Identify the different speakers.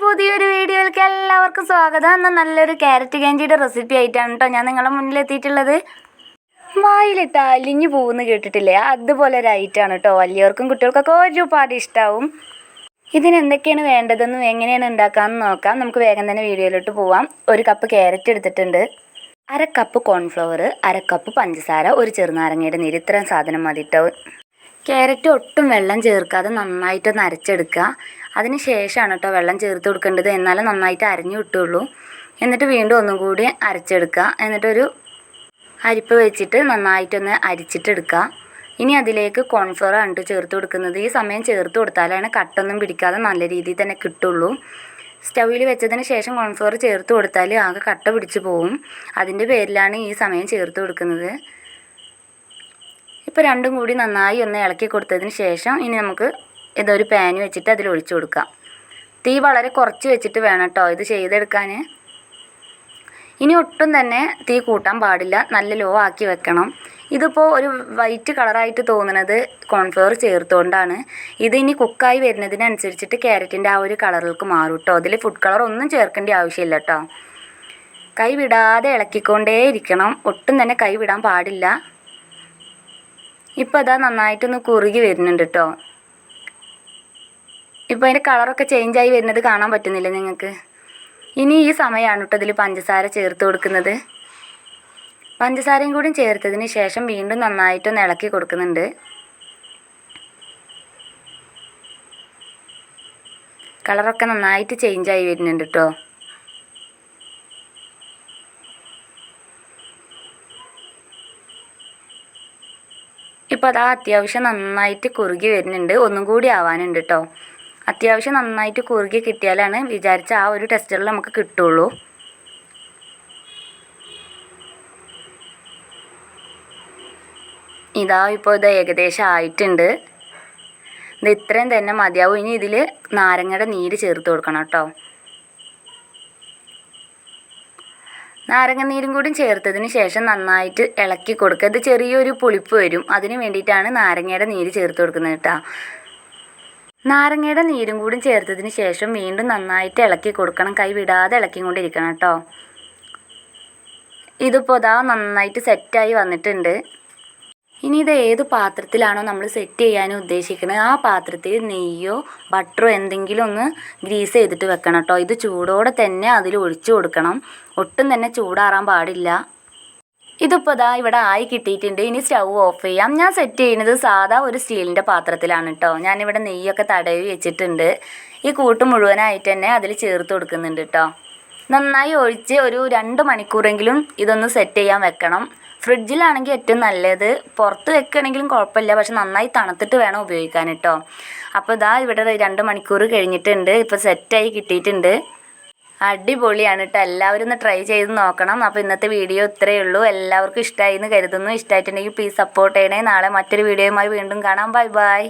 Speaker 1: പുതിയൊരു വീഡിയോയിലേക്ക് എല്ലാവർക്കും സ്വാഗതം. എന്നാൽ നല്ലൊരു ക്യാരറ്റ് കാഞ്ചിയുടെ റെസിപ്പി ആയിട്ടാണ് കേട്ടോ ഞാൻ നിങ്ങളുടെ മുന്നിൽ എത്തിയിട്ടുള്ളത്. വായിലിട്ട് അലിഞ്ഞു പോകുമെന്ന് കേട്ടിട്ടില്ലേ? അതുപോലെ ഒരു ഐറ്റമാണ് കേട്ടോ. വലിയവർക്കും കുട്ടികൾക്കൊക്കെ ഒരുപാട് ഇഷ്ടമാവും. ഇതിനെന്തൊക്കെയാണ് വേണ്ടതെന്നും എങ്ങനെയാണ് ഉണ്ടാക്കാമെന്ന് നോക്കാം. നമുക്ക് വേഗം തന്നെ വീഡിയോയിലോട്ട് പോവാം. 1 കപ്പ് ക്യാരറ്റ് എടുത്തിട്ടുണ്ട്, 1/2 കപ്പ് കോൺഫ്ലവർ, 1/2 കപ്പ് പഞ്ചസാര, ഒരു ചെറുനാരങ്ങയുടെ നീര്. ഇത്രയും സാധനം മതി കേട്ടോ. ക്യാരറ്റ് ഒട്ടും വെള്ളം ചേർക്കാതെ നന്നായിട്ടൊന്ന് അരച്ചെടുക്കുക. അതിന് ശേഷമാണ് കേട്ടോ വെള്ളം ചേർത്ത് കൊടുക്കേണ്ടത്, എന്നാലും നന്നായിട്ട് അരഞ്ഞു കിട്ടുള്ളൂ. എന്നിട്ട് വീണ്ടും ഒന്നും കൂടി അരച്ചെടുക്കുക. എന്നിട്ടൊരു അരിപ്പ വെച്ചിട്ട് നന്നായിട്ടൊന്ന് അരിച്ചിട്ടെടുക്കുക. ഇനി അതിലേക്ക് കോൺഫ്ലവർ ആണ് ചേർത്ത് കൊടുക്കുന്നത്. ഈ സമയം ചേർത്ത് കൊടുത്താലാണ് കട്ടൊന്നും പിടിക്കാതെ നല്ല രീതിയിൽ തന്നെ കിട്ടുള്ളൂ. സ്റ്റൗവിൽ വെച്ചതിന് ശേഷം കോൺഫ്ലവർ ചേർത്ത് കൊടുത്താൽ ആകെ കട്ട പിടിച്ച് പോവും. അതിൻ്റെ പേരിലാണ് ഈ സമയം ചേർത്ത് കൊടുക്കുന്നത്. ഇപ്പോൾ രണ്ടും കൂടി നന്നായി ഒന്ന് ഇളക്കി കൊടുത്തതിന് ശേഷം ഇനി നമുക്ക് ഇതൊരു പാൻ വെച്ചിട്ട് അതിൽ ഒഴിച്ചു കൊടുക്കാം. തീ വളരെ കുറച്ച് വെച്ചിട്ട് വേണം കേട്ടോ ഇത് ചെയ്തെടുക്കാൻ. ഇനി ഒട്ടും തന്നെ തീ കൂട്ടാൻ പാടില്ല, നല്ല ലോ ആക്കി വെക്കണം. ഇതിപ്പോൾ ഒരു വൈറ്റ് കളറായിട്ട് തോന്നുന്നത് കോൺഫ്ലവർ ചേർത്തുകൊണ്ടാണ്. ഇത് ഇനി കുക്കായി വരുന്നതിനനുസരിച്ചിട്ട് ക്യാരറ്റിൻ്റെ ആ ഒരു കളറിലേക്ക് മാറും കേട്ടോ. അതിൽ ഫുഡ് കളർ ഒന്നും ചേർക്കേണ്ട ആവശ്യമില്ല കേട്ടോ. കൈ വിടാതെ ഇളക്കിക്കൊണ്ടേ ഇരിക്കണം, ഒട്ടും തന്നെ കൈ വിടാൻ പാടില്ല. ഇപ്പോൾ അതാ നന്നായിട്ടൊന്ന് കുറുകി വരുന്നുണ്ട് കേട്ടോ. ഇപ്പോൾ അതിൻ്റെ കളറൊക്കെ ചേഞ്ചായി വരുന്നത് കാണാൻ പറ്റുന്നില്ല നിങ്ങൾക്ക്? ഇനി ഈ സമയമാണ് കേട്ടോ ഇതിൽ പഞ്ചസാര ചേർത്ത് കൊടുക്കുന്നത്. പഞ്ചസാരയും കൂടി ചേർത്തതിന് ശേഷം വീണ്ടും നന്നായിട്ടൊന്ന് ഇളക്കി കൊടുക്കുന്നുണ്ട്. കളറൊക്കെ നന്നായിട്ട് ചേഞ്ചായി വരുന്നുണ്ട് കേട്ടോ. ഇപ്പോൾ അതാ അത്യാവശ്യം നന്നായിട്ട് കുറുകി വരുന്നുണ്ട്. ഒന്നും കൂടി ആവാനുണ്ട് കേട്ടോ. അത്യാവശ്യം നന്നായിട്ട് കുറുകി കിട്ടിയാലാണ് വിചാരിച്ച ആ ഒരു ടെക്സ്ചറിൽ നമുക്ക് കിട്ടുള്ളൂ. ഇതാ ഇപ്പോൾ ഇത് ഏകദേശം ആയിട്ടുണ്ട്. ഇത് ഇത്രയും തന്നെ മതിയാവും. ഇനി ഇതിൽ നാരങ്ങയുടെ നീര് ചേർത്ത് കൊടുക്കണം കേട്ടോ. നാരങ്ങ നീരും കൂടി ചേർത്തതിന് ശേഷം നന്നായിട്ട് ഇളക്കി കൊടുക്കുക. ഇത് ചെറിയൊരു പുളിപ്പ് വരും, അതിന് വേണ്ടിയിട്ടാണ് നാരങ്ങയുടെ നീര് ചേർത്ത് കൊടുക്കുന്നത് കേട്ടോ. നാരങ്ങയുടെ നീരും കൂടി ചേർത്തതിന് ശേഷം വീണ്ടും നന്നായിട്ട് ഇളക്കി കൊടുക്കണം. കൈ വിടാതെ ഇളക്കിക്കൊണ്ടിരിക്കണം കേട്ടോ. ഇതിപ്പോൾ ഇതാ നന്നായിട്ട് സെറ്റായി വന്നിട്ടുണ്ട്. ഇനി ഇത് ഏത് പാത്രത്തിലാണോ നമ്മൾ സെറ്റ് ചെയ്യാൻ ഉദ്ദേശിക്കുന്നത് ആ പാത്രത്തിൽ നെയ്യോ ബട്ടറോ എന്തെങ്കിലും ഒന്ന് ഗ്രീസ് ചെയ്തിട്ട് വെക്കണം കേട്ടോ. ഇത് ചൂടോടെ തന്നെ അതിൽ ഒഴിച്ചു കൊടുക്കണം, ഒട്ടും തന്നെ ചൂടാറാൻ പാടില്ല. ഇതിപ്പോൾ ഇതാ ഇവിടെ ആയി കിട്ടിയിട്ടുണ്ട്. ഇനി സ്റ്റൗ ഓഫ് ചെയ്യാം. ഞാൻ സെറ്റ് ചെയ്യുന്നത് സാധാ ഒരു സ്റ്റീലിൻ്റെ പാത്രത്തിലാണ് കേട്ടോ. ഞാനിവിടെ നെയ്യൊക്കെ തടവി വെച്ചിട്ടുണ്ട്. ഈ കൂട്ട് മുഴുവനായിട്ട് തന്നെ അതിൽ ചേർത്ത് കൊടുക്കുന്നുണ്ട് കേട്ടോ. നന്നായി ഒഴിച്ച് ഒരു 2 മണിക്കൂറെങ്കിലും ഇതൊന്ന് സെറ്റ് ചെയ്യാൻ വെക്കണം. ഫ്രിഡ്ജിലാണെങ്കിൽ ഏറ്റവും നല്ലത്. പുറത്ത് വെക്കുകയാണെങ്കിലും കുഴപ്പമില്ല, പക്ഷെ നന്നായി തണുത്തിട്ട് വേണം ഉപയോഗിക്കാൻ കേട്ടോ. അപ്പോൾ ഇതാ ഇവിടെ 2 മണിക്കൂർ കഴിഞ്ഞിട്ടുണ്ട്. ഇപ്പോൾ സെറ്റായി കിട്ടിയിട്ടുണ്ട്. അടിപൊളിയാണ് കേട്ടോ. എല്ലാവരും ഒന്ന് ട്രൈ ചെയ്ത് നോക്കണം. അപ്പോൾ ഇന്നത്തെ വീഡിയോ ഇത്രയേ ഉള്ളൂ. എല്ലാവർക്കും ഇഷ്ടമായി എന്ന് കരുതുന്നു. ഇഷ്ടമായിട്ടുണ്ടെങ്കിൽ പ്ലീസ് സപ്പോർട്ട് ചെയ്യണേ. നാളെ മറ്റൊരു വീഡിയോയുമായി വീണ്ടും കാണാം. Bye bye.